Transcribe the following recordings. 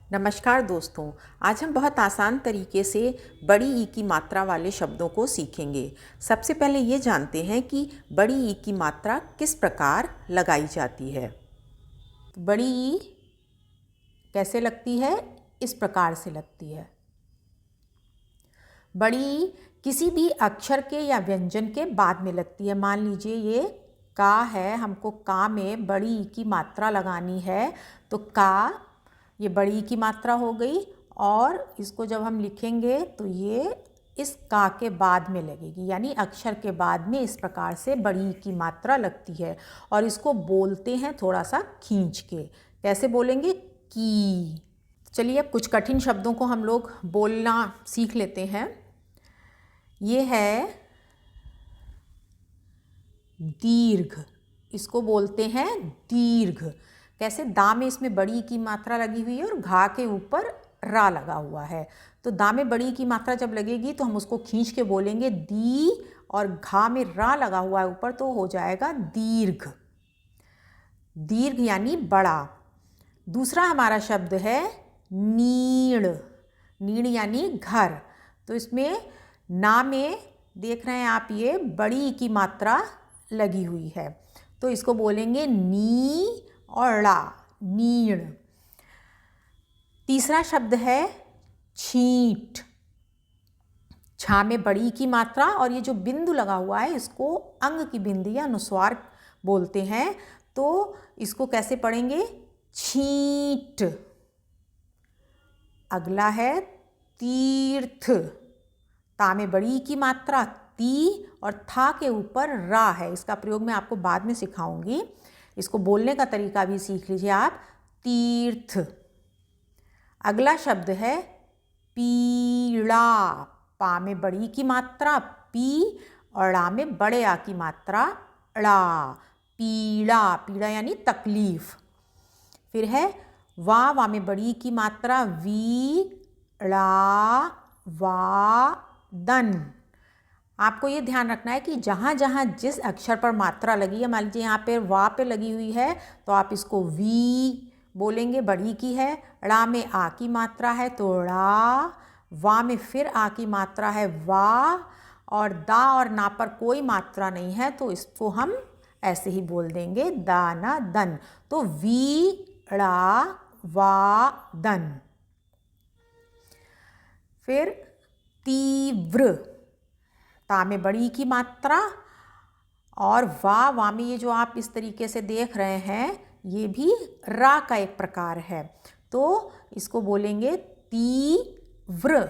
नमस्कार दोस्तों, आज हम बहुत आसान तरीके से बड़ी ई की मात्रा वाले शब्दों को सीखेंगे। सबसे पहले ये जानते हैं कि बड़ी ई की मात्रा किस प्रकार लगाई जाती है। बड़ी ई कैसे लगती है? इस प्रकार से लगती है। बड़ी ई किसी भी अक्षर के या व्यंजन के बाद में लगती है। मान लीजिए ये का है, हमको का में बड़ी ई की मात्रा लगानी है, तो का ये बड़ी ई की मात्रा हो गई और इसको जब हम लिखेंगे तो ये इस का के बाद में लगेगी, यानी अक्षर के बाद में इस प्रकार से बड़ी ई की मात्रा लगती है। और इसको बोलते हैं थोड़ा सा खींच के। कैसे बोलेंगे? की। चलिए अब कुछ कठिन शब्दों को हम लोग बोलना सीख लेते हैं। ये है दीर्घ, इसको बोलते हैं दीर्घ। कैसे? दा में इसमें बड़ी की मात्रा लगी हुई है और घा के ऊपर रा लगा हुआ है। तो दा में बड़ी की मात्रा जब लगेगी तो हम उसको खींच के बोलेंगे दी, और घा में रा लगा हुआ है ऊपर तो हो जाएगा दीर्घ। दीर्घ यानी बड़ा। दूसरा हमारा शब्द है नीड़। नीड़ यानी घर। तो इसमें ना में देख रहे हैं आप, ये बड़ी की मात्रा लगी हुई है, तो इसको बोलेंगे नी और ड़ा, नीड़। तीसरा शब्द है छींट। छा में बड़ी की मात्रा और ये जो बिंदु लगा हुआ है इसको अंग की बिंदु या अनुस्वार बोलते हैं। तो इसको कैसे पढ़ेंगे? छींट। अगला है तीर्थ। ता में बड़ी की मात्रा ती और था के ऊपर रा है। इसका प्रयोग मैं आपको बाद में सिखाऊंगी। इसको बोलने का तरीका भी सीख लीजिए आप। तीर्थ। अगला शब्द है पीड़ा। पा में बड़ी की मात्रा पी और ड़ा में बड़े आ की मात्रा ड़ा। पीड़ा। पीड़ा यानी तकलीफ। फिर है वा में बड़ी की मात्रा वी, ड़ा, वा, दन। आपको ये ध्यान रखना है कि जहाँ जहाँ जिस अक्षर पर मात्रा लगी है, मान लीजिए यहाँ पे वा पे लगी हुई है तो आप इसको वी बोलेंगे, बड़ी की है। ड़ा में आ की मात्रा है तो ड़ा। वा में फिर आ की मात्रा है वा, और दा और ना पर कोई मात्रा नहीं है तो इसको हम ऐसे ही बोल देंगे दाना दन। तो वी, ड़ा, वा, दन। फिर तीव्र। ता में बड़ी की मात्रा और वा में ये जो आप इस तरीके से देख रहे हैं ये भी रा का एक प्रकार है, तो इसको बोलेंगे तीव्र।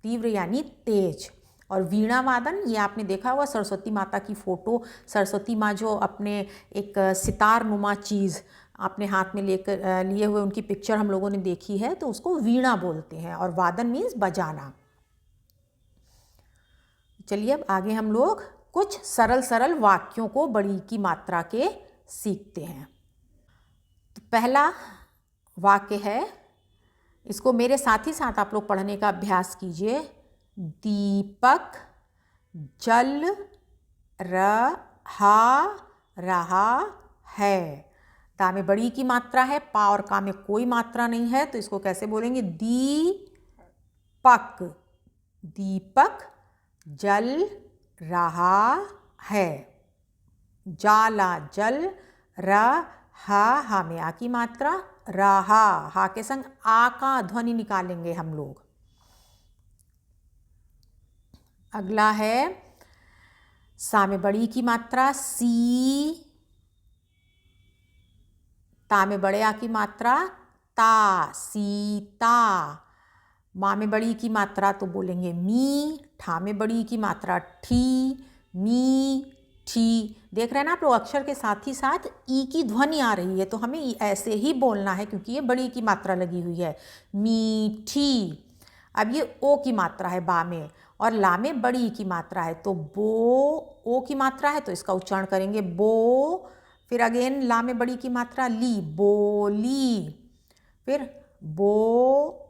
तीव्र यानी तेज। और वीणा वादन, ये आपने देखा होगा सरस्वती माता की फोटो, सरस्वती माँ जो अपने एक सितार नुमा चीज़ अपने हाथ में लेकर लिए हुए उनकी पिक्चर हम लोगों ने देखी है, तो उसको वीणा बोलते हैं। और वादन मीन्स बजाना। चलिए अब आगे हम लोग कुछ सरल सरल वाक्यों को बड़ी की मात्रा के सीखते हैं। तो पहला वाक्य है, इसको मेरे साथ ही साथ आप लोग पढ़ने का अभ्यास कीजिए। दीपक जल रहा है। दा में बड़ी की मात्रा है, पा और का में कोई मात्रा नहीं है, तो इसको कैसे बोलेंगे? दीपक। दीपक जल रहा है। जाला जल रहा, हा में आ की मात्रा, रहा, हा के संग आ का ध्वनि निकालेंगे हम लोग। अगला है सा में बड़ी की मात्रा सी, ता में बड़े आ की मात्रा ता, सीता। माँ में बड़ी की मात्रा तो बोलेंगे मी, ठा में बड़ी की मात्रा ठी, मी ठी। देख रहे हैं ना आप लोग, अक्षर के साथ ही साथ ई की ध्वनि आ रही है, तो हमें ऐसे ही बोलना है क्योंकि ये बड़ी की मात्रा लगी हुई है। मीठी। अब ये ओ की मात्रा है बा में और ला में बड़ी की मात्रा है, तो बो, ओ की मात्रा है तो इसका उच्चारण करेंगे बो। फिर अगेन ला में बड़ी की मात्रा ली, बोली। फिर बोलती,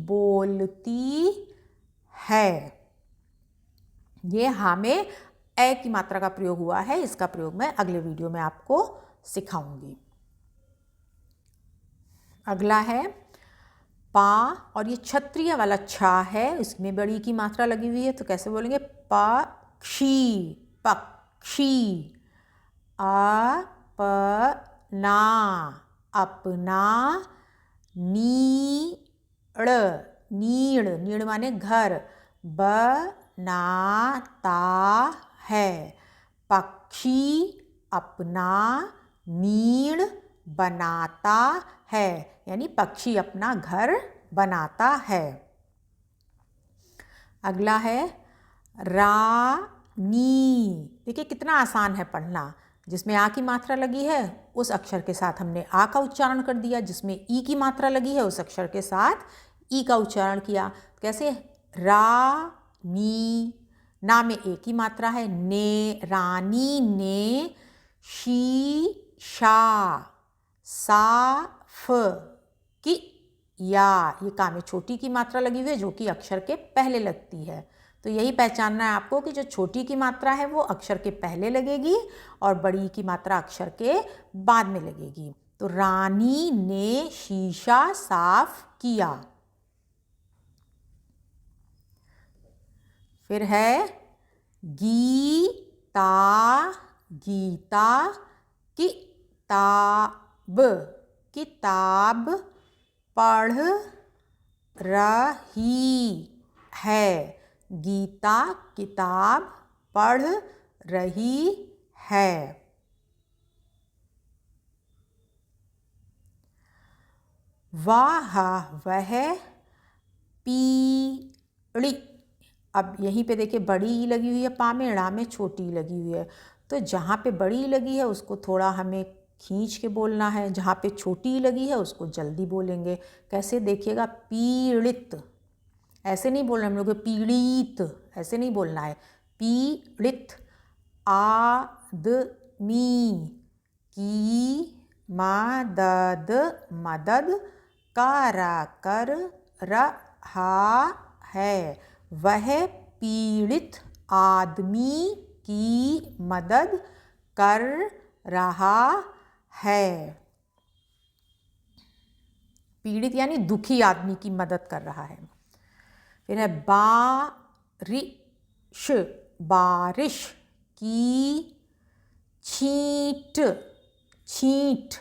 बोलती है। ये हा में ए की मात्रा का प्रयोग हुआ है, इसका प्रयोग मैं अगले वीडियो में आपको सिखाऊंगी। अगला है पा, और ये क्षत्रिय वाला छा है, इसमें बड़ी की मात्रा लगी हुई है, तो कैसे बोलेंगे? पक्षी, पक्षी। अपना, अपना। नीड़, नीड़, नीड़ माने घर, बनाता है। पक्षी अपना नीड़ बनाता है, यानी पक्षी अपना घर बनाता है। अगला है रानी। देखिए कितना आसान है पढ़ना। जिसमें आ की मात्रा लगी है उस अक्षर के साथ हमने आ का उच्चारण कर दिया, जिसमें ई की मात्रा लगी है उस अक्षर के साथ ई का उच्चारण किया। कैसे? रानी, ना में ए की मात्रा है, ने, रानी ने, शीशा, साफ की या, ये का में छोटी की मात्रा लगी हुई है जो कि अक्षर के पहले लगती है। तो यही पहचानना है आपको कि जो छोटी की मात्रा है वो अक्षर के पहले लगेगी और बड़ी की मात्रा अक्षर के बाद में लगेगी। तो रानी ने शीशा साफ किया। फिर है गीता, गीता। किताब, किताब पढ़ रही है। गीता किताब पढ़ रही है। वाह, वह पीढ़ी। अब यहीं पे देखिए बड़ी ई लगी हुई है पा में, ड़ा में छोटी ई लगी हुई है। तो जहाँ पे बड़ी ई लगी है उसको थोड़ा हमें खींच के बोलना है, जहाँ पे छोटी ई लगी है उसको जल्दी बोलेंगे। कैसे? देखिएगा, पीड़ित, ऐसे नहीं बोलना हम लोग, पीड़ित ऐसे नहीं बोलना है, पीड़ित। आदमी की मदद, मदद कर रहा है। वह पीड़ित आदमी की मदद कर रहा है। पीड़ित यानी दुखी आदमी की मदद कर रहा है। फिर है बारिश, बारिश की छींट, छींट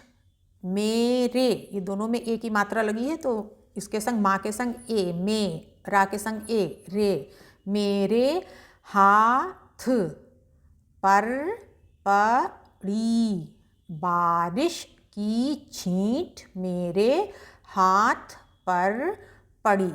मेरे, ये दोनों में ए की मात्रा लगी है तो इसके संग माँ के संग ए, में, रा के संग ए, रे, मेरे हाथ पर पड़ी। बारिश की छींट मेरे हाथ पर पड़ी।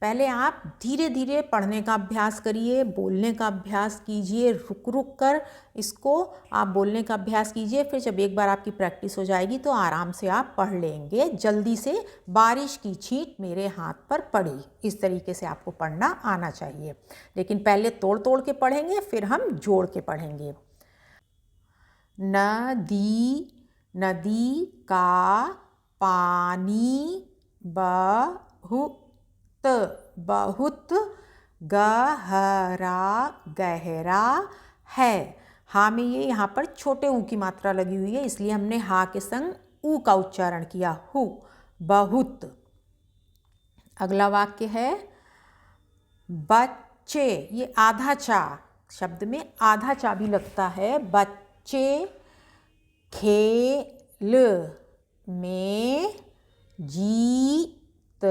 पहले आप धीरे धीरे पढ़ने का अभ्यास करिए, बोलने का अभ्यास कीजिए, रुक रुक कर इसको आप बोलने का अभ्यास कीजिए। फिर जब एक बार आपकी प्रैक्टिस हो जाएगी तो आराम से आप पढ़ लेंगे जल्दी से। बारिश की छींट मेरे हाथ पर पड़ी, इस तरीके से आपको पढ़ना आना चाहिए। लेकिन पहले तोड़ तोड़ के पढ़ेंगे, फिर हम जोड़ के पढ़ेंगे। नदी, नदी का पानी बहुत, बहुत गहरा, गहरा है। हा में ये यहाँ पर छोटे ऊ की मात्रा लगी हुई है, इसलिए हमने हा के संग ऊ का उच्चारण किया, हु, बहुत। अगला वाक्य है बच्चे, ये आधा चा शब्द में आधा चा भी लगता है। बच्चे खेल में जीत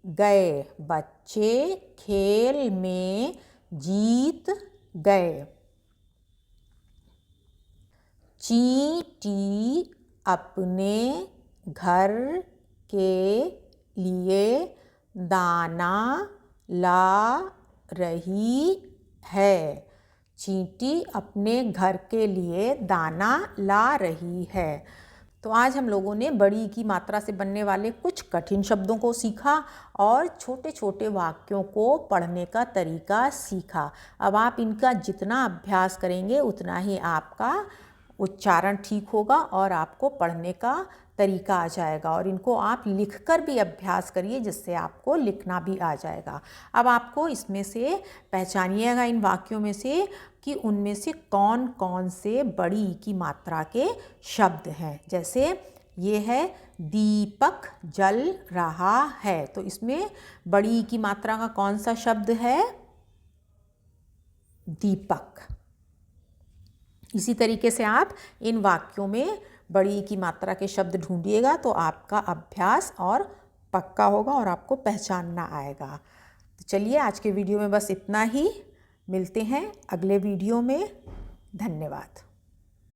गए, बच्चे खेल में जीत गए। चींटी अपने घर के लिए दाना ला रही है। चींटी अपने घर के लिए दाना ला रही है। तो आज हम लोगों ने बड़ी की मात्रा से बनने वाले कुछ कठिन शब्दों को सीखा और छोटे छोटे वाक्यों को पढ़ने का तरीका सीखा। अब आप इनका जितना अभ्यास करेंगे उतना ही आपका उच्चारण ठीक होगा और आपको पढ़ने का तरीका आ जाएगा। और इनको आप लिखकर भी अभ्यास करिए जिससे आपको लिखना भी आ जाएगा। अब आपको इसमें से पहचानिएगा इन वाक्यों में से कि उनमें से कौन कौन से बड़ी की मात्रा के शब्द हैं। जैसे ये है दीपक जल रहा है। तो इसमें बड़ी की मात्रा का कौन सा शब्द है? दीपक। इसी तरीके से आप इन वाक्यों में बड़ी की मात्रा के शब्द ढूंढिएगा तो आपका अभ्यास और पक्का होगा और आपको पहचानना आएगा। तो चलिए आज के वीडियो में बस इतना ही। मिलते हैं अगले वीडियो में। धन्यवाद।